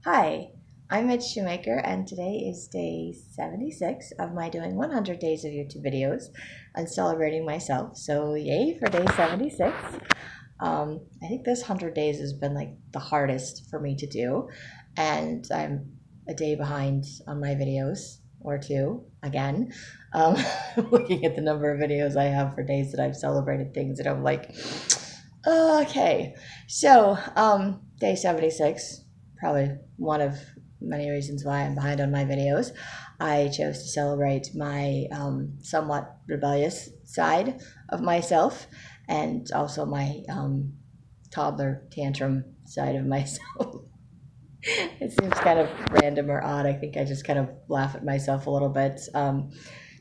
Hi, I'm Mitch Shoemaker, and today is day 76 of my doing 100 days of YouTube videos and celebrating myself. So, yay for day 76. I think this 100 days has been like the hardest for me to do, and I'm a day behind on my videos, or two again. Um, Looking at the number of videos I have for days that I've celebrated things, and I'm like, okay. So, day 76, probably one of many reasons why I'm behind on my videos. I chose to celebrate my somewhat rebellious side of myself and also my toddler tantrum side of myself. It seems kind of random or odd. I think I just kind of laugh at myself a little bit.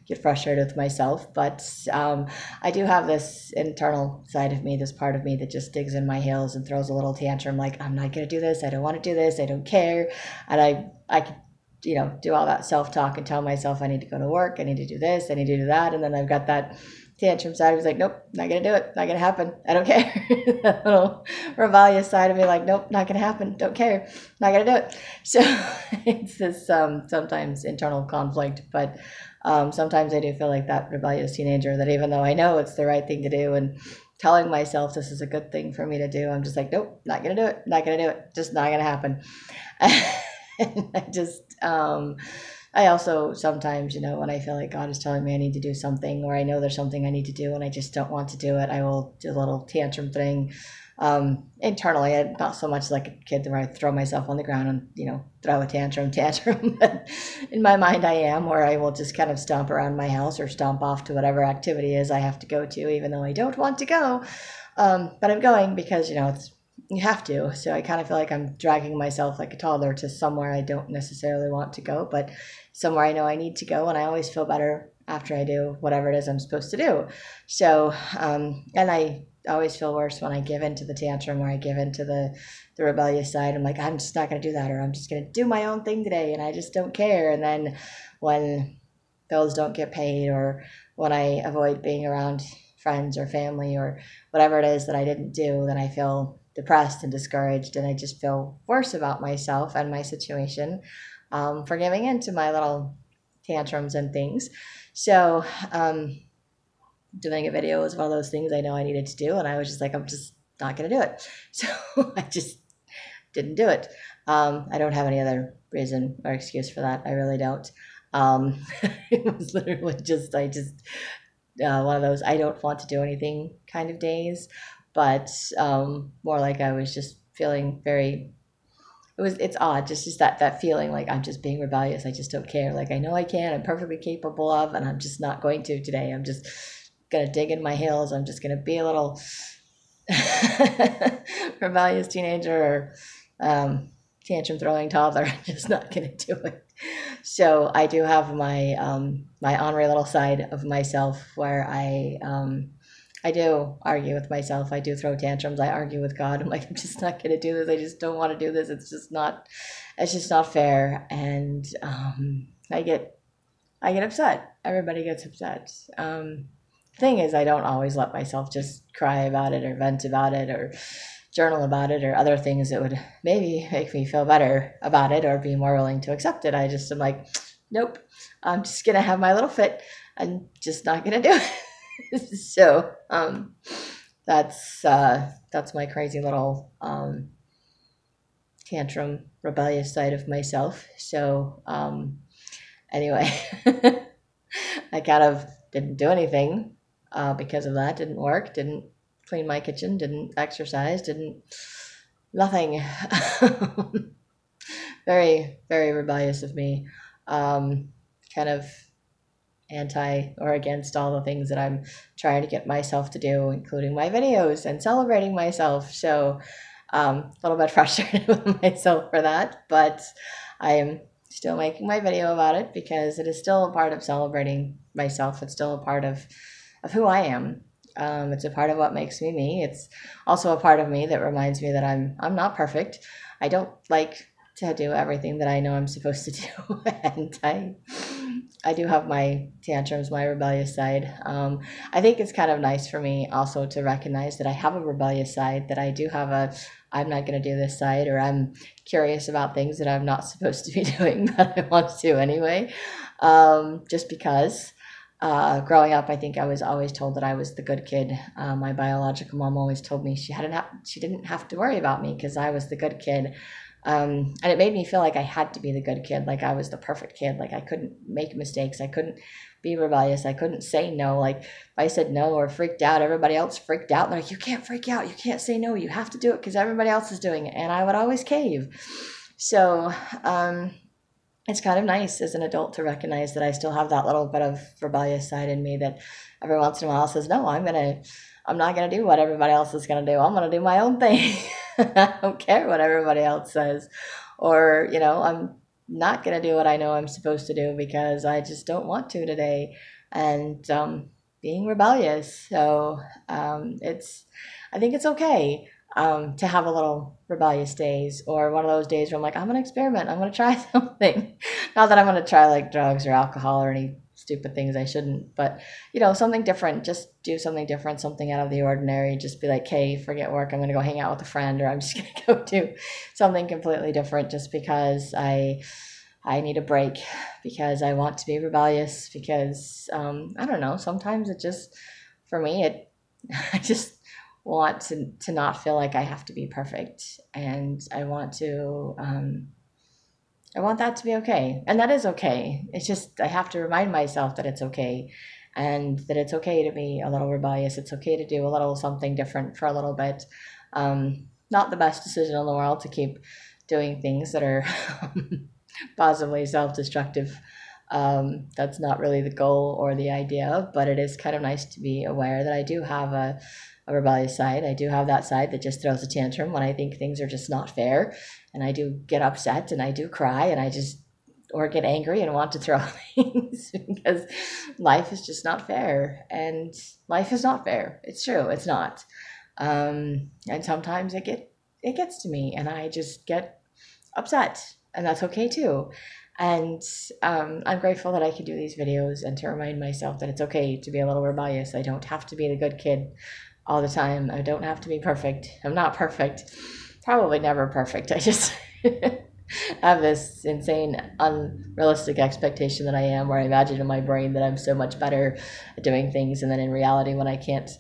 Get frustrated with myself, but I do have this internal side of me, this part of me that just digs in my heels and throws a little tantrum like, I'm not going to do this, I don't want to do this, I don't care. And I could, do all that self-talk and tell myself I need to go to work, I need to do this, I need to do that, and then I've got that tantrum side who's like, nope, not going to do it, not going to happen, I don't care. That little rebellious side of me like, nope, not going to happen, don't care, not going to do it. So it's this sometimes internal conflict, but sometimes I do feel like that rebellious teenager that even though I know it's the right thing to do and telling myself this is a good thing for me to do, I'm just like, nope, not going to do it, not going to do it, just not going to happen. And I also sometimes, when I feel like God is telling me I need to do something or I know there's something I need to do and I just don't want to do it, I will do a little tantrum thing. Internally, not so much like a kid where I throw myself on the ground and, throw a tantrum, but in my mind I am, or I will just kind of stomp around my house or stomp off to whatever activity is I have to go to, even though I don't want to go. But I'm going because, you have to. So I kind of feel like I'm dragging myself like a toddler to somewhere I don't necessarily want to go, but somewhere I know I need to go. And I always feel better after I do whatever it is I'm supposed to do. So, and I always feel worse when I give into the tantrum or I give into the rebellious side. I'm like, I'm just not going to do that, or I'm just going to do my own thing today and I just don't care. And then when bills don't get paid or when I avoid being around friends or family or whatever it is that I didn't do, then I feel depressed and discouraged and I just feel worse about myself and my situation for giving in to my little tantrums and things. So doing a video was one of those things I know I needed to do, and I was just like, I'm just not going to do it. So I just didn't do it. I don't have any other reason or excuse for that. I really don't. It was literally one of those I don't want to do anything kind of days, but more like I was just feeling very. It's odd, just that feeling like I'm just being rebellious. I just don't care. Like I know I can. I'm perfectly capable of, and I'm just not going to today. I'm just gonna dig in my heels. I'm just gonna be a little rebellious teenager or tantrum throwing toddler. I'm just not gonna do it. So I do have my ornery little side of myself where I do argue with myself. I do throw tantrums. I argue with God. I'm like, I'm just not going to do this. I just don't want to do this. It's just not fair. And I get upset. Everybody gets upset. Thing is, I don't always let myself just cry about it or vent about it or journal about it or other things that would maybe make me feel better about it or be more willing to accept it. I just am like, nope, I'm just going to have my little fit. I'm just not going to do it. So that's my crazy little tantrum rebellious side of myself. So anyway, I kind of didn't do anything because of that. Didn't work, didn't clean my kitchen, didn't exercise, nothing. Very, very rebellious of me. Kind of anti or against all the things that I'm trying to get myself to do, including my videos and celebrating myself. So a little bit frustrated with myself for that, but I am still making my video about it because it is still a part of celebrating myself. It's still a part of who I am. It's a part of what makes me me. It's also a part of me that reminds me that I'm not perfect. I don't like to do everything that I know I'm supposed to do, and I do have my tantrums, my rebellious side. I think it's kind of nice for me also to recognize that I have a rebellious side, that I do have I'm not going to do this side, or I'm curious about things that I'm not supposed to be doing, but I want to anyway. Just because growing up, I think I was always told that I was the good kid. My biological mom always told me she didn't have to worry about me because I was the good kid. And it made me feel like I had to be the good kid, like I was the perfect kid, like I couldn't make mistakes, I couldn't be rebellious, I couldn't say no. Like if I said no or freaked out, everybody else freaked out. And they're like, you can't freak out, you can't say no, you have to do it because everybody else is doing it. And I would always cave. So it's kind of nice as an adult to recognize that I still have that little bit of rebellious side in me that every once in a while says, no, I'm not gonna do what everybody else is gonna do. I'm gonna do my own thing. I don't care what everybody else says. Or, I'm not gonna do what I know I'm supposed to do because I just don't want to today. And being rebellious. So I think it's okay to have a little rebellious days, or one of those days where I'm like, I'm gonna experiment, I'm gonna try something. Not that I'm gonna try like drugs or alcohol or any stupid things I shouldn't, but something different. Just do something different, something out of the ordinary. Just be like, hey, forget work, I'm gonna go hang out with a friend, or I'm just gonna go do something completely different just because I need a break, because I want to be rebellious, because I don't know, sometimes it just, for me, I just want to not feel like I have to be perfect, and I want that to be okay, and that is okay. It's just I have to remind myself that it's okay, and that it's okay to be a little rebellious. It's okay to do a little something different for a little bit. Not the best decision in the world to keep doing things that are possibly self-destructive. That's not really the goal or the idea, but it is kind of nice to be aware that I do have a rebellious side. I do have that side that just throws a tantrum when I think things are just not fair, and I do get upset, and I do cry, and or get angry and want to throw things because life is just not fair, and life is not fair. It's true, it's not. And sometimes it gets to me, and I just get upset, and that's okay too. And I'm grateful that I can do these videos and to remind myself that it's okay to be a little rebellious. I don't have to be the good kid all the time. I don't have to be perfect. I'm not perfect. Probably never perfect. I just have this insane, unrealistic expectation that I am, where I imagine in my brain that I'm so much better at doing things, and then in reality, when I can't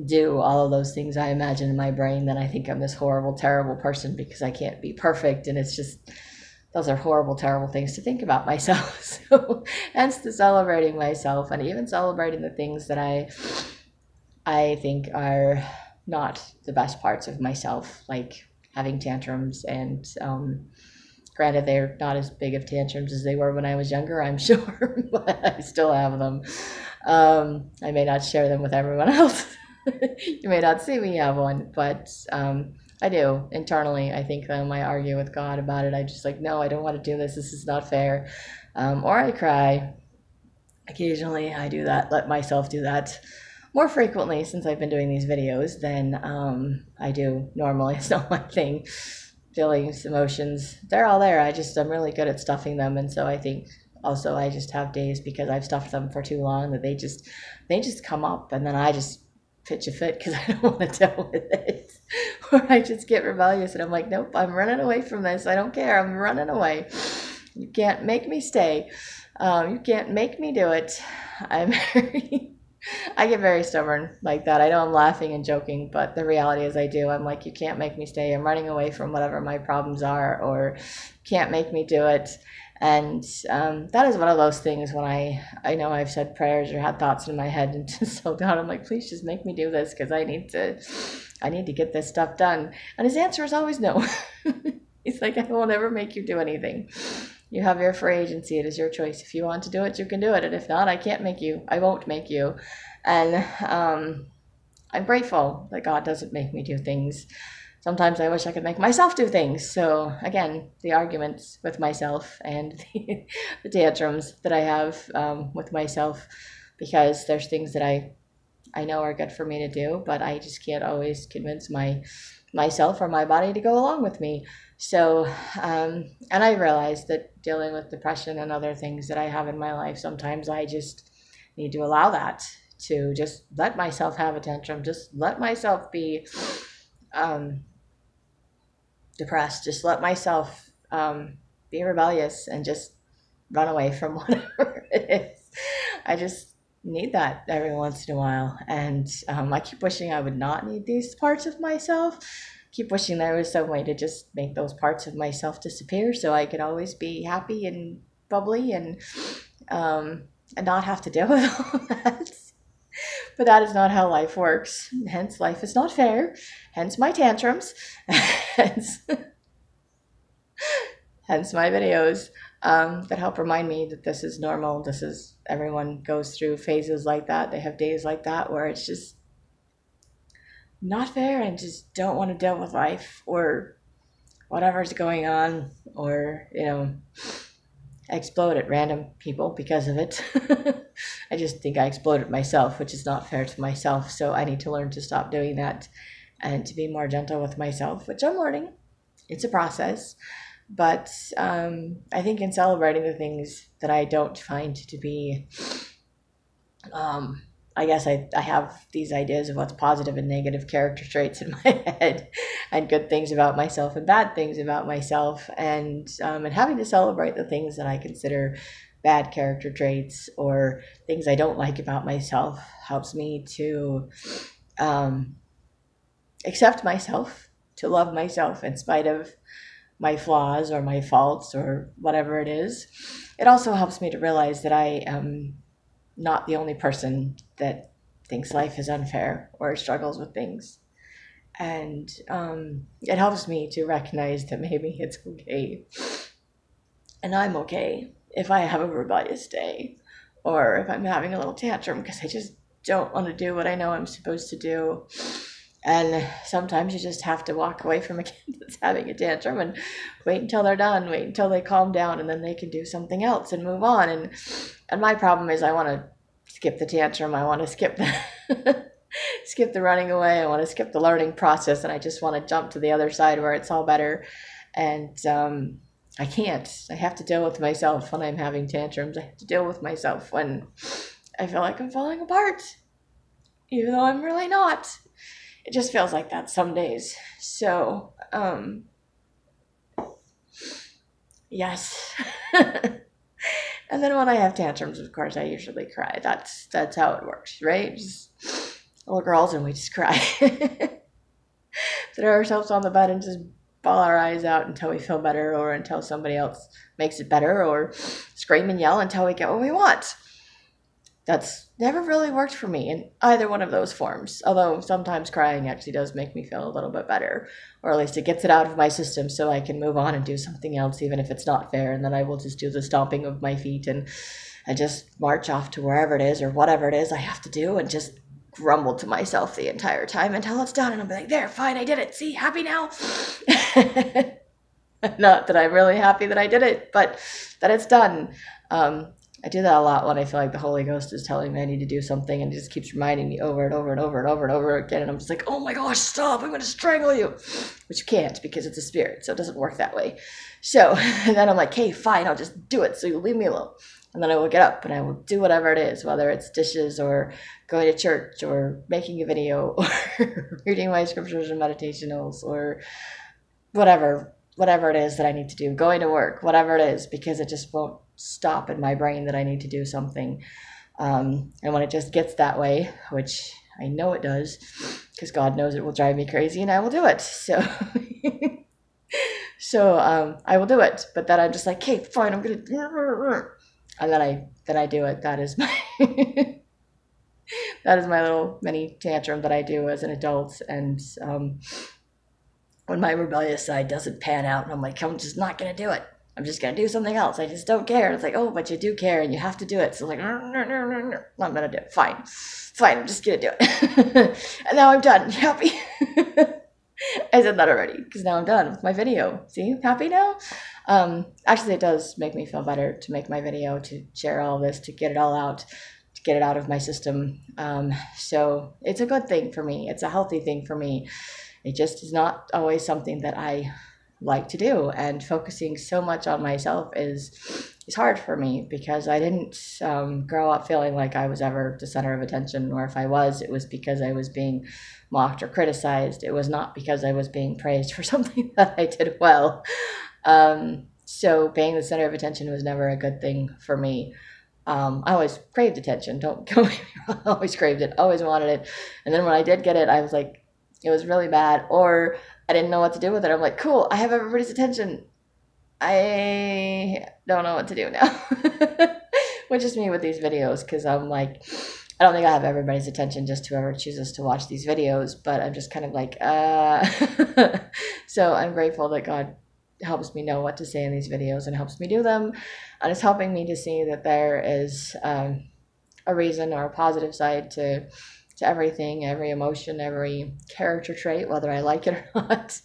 do all of those things I imagine in my brain, then I think I'm this horrible, terrible person because I can't be perfect. And it's just, those are horrible, terrible things to think about myself. So hence the celebrating myself, and even celebrating the things that I think are not the best parts of myself, like having tantrums. And granted, they're not as big of tantrums as they were when I was younger, I'm sure, but I still have them. I may not share them with everyone else. You may not see me have one, but I do internally. I think that when I argue with God about it, I just like, no, I don't want to do this. This is not fair. Or I cry. Occasionally I do that, let myself do that more frequently since I've been doing these videos than I do normally. It's not my thing. Feelings, emotions, they're all there. I'm really good at stuffing them. And so I think also I just have days, because I've stuffed them for too long, that they just come up, and then I just pitch a fit because I don't want to deal with it. Or I just get rebellious, and I'm like, nope, I'm running away from this. I don't care. I'm running away. You can't make me stay. You can't make me do it. I get very stubborn like that. I know I'm laughing and joking, but the reality is I do. I'm like, you can't make me stay. I'm running away from whatever my problems are, or can't make me do it. And that is one of those things when I know I've said prayers or had thoughts in my head and just told God, I'm like, please just make me do this, because I need to get this stuff done. And his answer is always no. He's like, I will never make you do anything. You have your free agency. It is your choice. If you want to do it, you can do it. And if not, I can't make you. I won't make you. And I'm grateful that God doesn't make me do things. Sometimes I wish I could make myself do things. So again, the arguments with myself and the tantrums that I have with myself, because there's things that I know are good for me to do, but I just can't always convince myself or my body to go along with me. So, and I realized that dealing with depression and other things that I have in my life, sometimes I just need to allow that, to just let myself have a tantrum, just let myself be depressed, just let myself be rebellious and just run away from whatever it is. I just need that every once in a while. And I keep wishing I would not need these parts of myself. Keep wishing there was some way to just make those parts of myself disappear so I could always be happy and bubbly and not have to deal with all that. But that is not how life works. Hence, life is not fair. Hence my tantrums. hence, hence my videos that help remind me that this is normal. This is, everyone goes through phases like that. They have days like that where it's just not fair and just don't want to deal with life or whatever's going on, or, you know, explode at random people because of it. I just think I exploded myself, which is not fair to myself. So I need to learn to stop doing that and to be more gentle with myself, which I'm learning. It's a process. But I think in celebrating the things that I don't find to be, I guess I have these ideas of what's positive and negative character traits in my head, and good things about myself and bad things about myself, and having to celebrate the things that I consider bad character traits or things I don't like about myself helps me to accept myself, to love myself in spite of my flaws or my faults or whatever it is. It also helps me to realize that I am not the only person that thinks life is unfair or struggles with things. And it helps me to recognize that maybe it's okay. And I'm okay if I have a rebellious day, or if I'm having a little tantrum because I just don't want to do what I know I'm supposed to do. And sometimes you just have to walk away from a kid that's having a tantrum and wait until they're done, wait until they calm down, and then they can do something else and move on. And my problem is I want to skip the tantrum. I want to skip the skip the running away. I want to skip the learning process, and I just want to jump to the other side where it's all better. And I can't. I have to deal with myself when I'm having tantrums. I have to deal with myself when I feel like I'm falling apart, even though I'm really not. It just feels like that some days. So, yes. And then when I have tantrums, of course, I usually cry. That's how it works, right? Just little girls, and we just cry. Throw ourselves on the bed and just bawl our eyes out until we feel better, or until somebody else makes it better, or scream and yell until we get what we want. That's never really worked for me in either one of those forms. Although sometimes crying actually does make me feel a little bit better, or at least it gets it out of my system so I can move on and do something else, even if it's not fair. And then I will just do the stomping of my feet and just march off to wherever it is or whatever it is I have to do, and just grumble to myself the entire time until it's done. And I'll be like, there, fine, I did it. See, happy now? Not that I'm really happy that I did it, but that it's done. I do that a lot when I feel like the Holy Ghost is telling me I need to do something, and it just keeps reminding me over and over and over and over and over again. And I'm just like, oh my gosh, stop, I'm going to strangle you. Which you can't, because it's a spirit, so it doesn't work that way. So and then I'm like, hey, fine, I'll just do it, so you leave me alone. And then I will get up and I will do whatever it is, whether it's dishes or going to church or making a video or reading my scriptures and meditationals or whatever it is that I need to do, going to work, whatever it is, because it just won't stop in my brain that I need to do something. And when it just gets that way, which I know it does, because God knows it will drive me crazy, and I will do it. So I will do it. But then I'm just like, okay, fine, I'm going to... And then I do it. That is my that is my little mini tantrum that I do as an adult. And when my rebellious side doesn't pan out, and I'm like, I'm just not going to do it. I'm just going to do something else. I just don't care. And it's like, oh, but you do care, and you have to do it. So like, no, I'm going to do it. Fine, I'm just going to do it. And now I'm done. Happy. I said that already, because now I'm done with my video. See, happy now? Actually, it does make me feel better to make my video, to share all this, to get it all out, to get it out of my system. So it's a good thing for me. It's a healthy thing for me. It just is not always something that I like to do. And focusing so much on myself is is hard for me because I didn't grow up feeling like I was ever the center of attention, or if I was, it was because I was being mocked or criticized. It was not because I was being praised for something that I did well. So being the center of attention was never a good thing for me. I always craved attention. Don't get me wrong. I always craved it. Always wanted it. And then when I did get it, I was like, it was really bad. Or I didn't know what to do with it. I'm like, cool, I have everybody's attention. I don't know what to do now. Which is me with these videos, because I'm like, I don't think I have everybody's attention, just whoever chooses to watch these videos, but I'm just kind of like, So I'm grateful that God helps me know what to say in these videos and helps me do them, and it's helping me to see that there is a reason or a positive side to everything, every emotion, every character trait, whether I like it or not.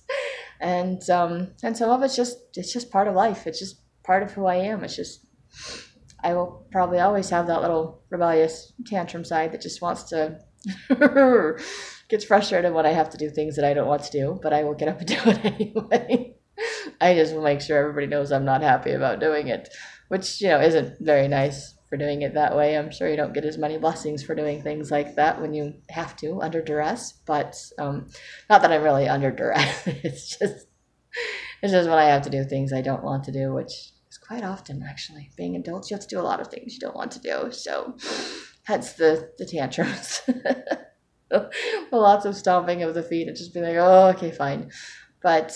And some of it's just part of life. It's just part of who I am. It's just, I will probably always have that little rebellious tantrum side that just wants to gets frustrated when I have to do things that I don't want to do, but I will get up and do it anyway. I just will make sure everybody knows I'm not happy about doing it, which, isn't very nice for doing it that way. I'm sure you don't get as many blessings for doing things like that when you have to, under duress, but not that I'm really under duress. It's just when I have to do things I don't want to do, which is quite often, actually. Being adults, you have to do a lot of things you don't want to do, so hence the tantrums. Lots of stomping of the feet and just be like, oh, okay, fine. But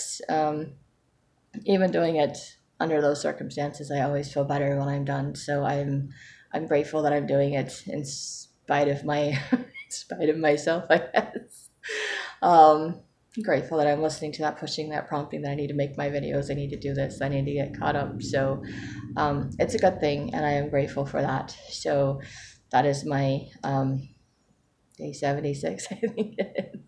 even doing it under those circumstances, I always feel better when I'm done. So I'm grateful that I'm doing it in spite of myself, I guess. I'm grateful that I'm listening to that pushing, that prompting, that I need to make my videos, I need to do this, I need to get caught up. So it's a good thing, and I am grateful for that. So that is my day 76, I think it is.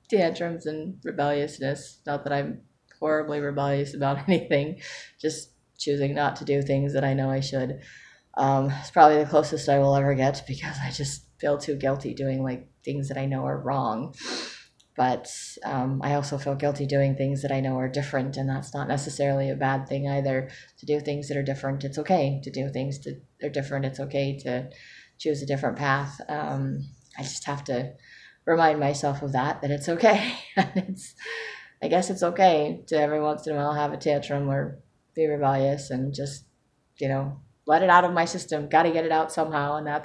Tantrums and rebelliousness. Not that I'm horribly rebellious about anything, just choosing not to do things that I know I should. It's probably the closest I will ever get, because I just feel too guilty doing like things that I know are wrong. But I also feel guilty doing things that I know are different, and that's not necessarily a bad thing either. To do things that are different, it's okay. To do things that are different, it's okay to choose a different path. I just have to remind myself of that it's okay. And I guess it's okay to every once in a while have a tantrum or be rebellious and just, let it out of my system. Got to get it out somehow. And I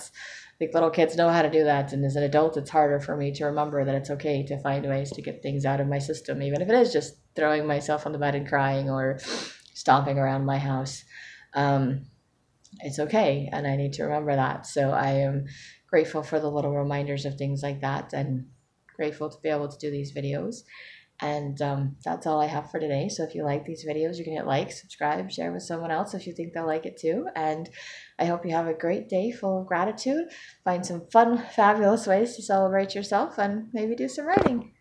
think little kids know how to do that. And as an adult, it's harder for me to remember that it's okay to find ways to get things out of my system, even if it is just throwing myself on the bed and crying or stomping around my house. It's okay. And I need to remember that. So I am grateful for the little reminders of things like that, and grateful to be able to do these videos. And that's all I have for today. So if you like these videos, you can hit like, subscribe, share with someone else if you think they'll like it too. And I hope you have a great day full of gratitude. Find some fun, fabulous ways to celebrate yourself, and maybe do some writing.